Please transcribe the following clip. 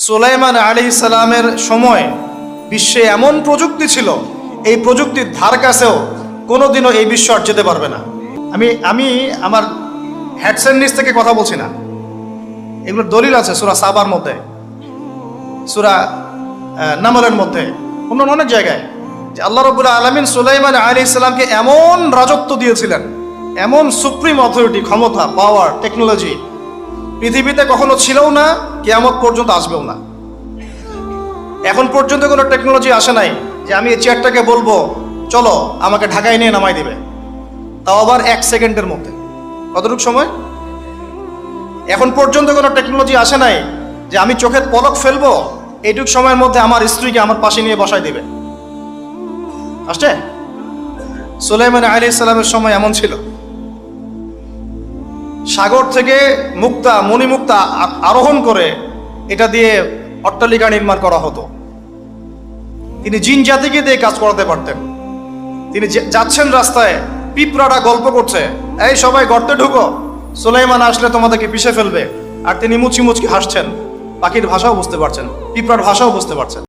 সুলাইমান আলাইহিস সালামের সময় বিশ্বে এমন প্রযুক্তি ছিল, এই প্রযুক্তির ধার কাছেও কোনোদিনও এই বিশ্ব আর যেতে পারবে না। আমি আমার হেডসেট নিচ থেকে কথা বলছি না, এগুলোর দলিল আছে সূরা সাবার মধ্যে, সূরা নামলের মধ্যে, অন্য অনেক জায়গায়, যে আল্লাহ রাব্বুল আলামিন সুলাইমান আলাইহিস সালামকে এমন রাজত্ব দিয়েছিলেন, এমন সুপ্রিম অথরিটি, ক্ষমতা, পাওয়ার, টেকনোলজি পৃথিবীতে কখনো ছিলও না, কিয়ামত পর্যন্ত আসবেও না। এখন পর্যন্ত কোনো টেকনোলজি আসে নাই যে আমি এই চেয়ারটাকে বলবো চলো আমাকে ঢাকায় নিয়ে নামাই দিবে, তাও আবার 1 সেকেন্ডের মধ্যে। কতটুকু সময়? এখন পর্যন্ত কোনো টেকনোলজি আসে নাই যে আমি চোখের পলক ফেলবো, এইটুক সময়ের মধ্যে আমার স্ত্রীকে আমার পাশে নিয়ে বসাই দিবে। আসছে? সুলাইমান আলাইহিস সালামের সময় এমন ছিল। সাগর থেকে মুক্তা, মণিমুক্তা আরোহণ করে এটা দিয়ে অট্টালিকা নির্মাণ করা হতো। তিনি জিন জাতিকে দিয়ে কাজ করাতে পারতেন। তিনি যাচ্ছেন রাস্তায়, পিঁপড়াটা গল্প করছে, এই সবাই গর্তে ঢুকো, সুলাইমান আসলে তোমাদেরকে পিষে ফেলবে, আর তিনি মুচকি মুচকি হাসছেন, পাখির ভাষাও বুঝতে পারছেন, পিঁপড়ার ভাষাও বুঝতে পারছেন।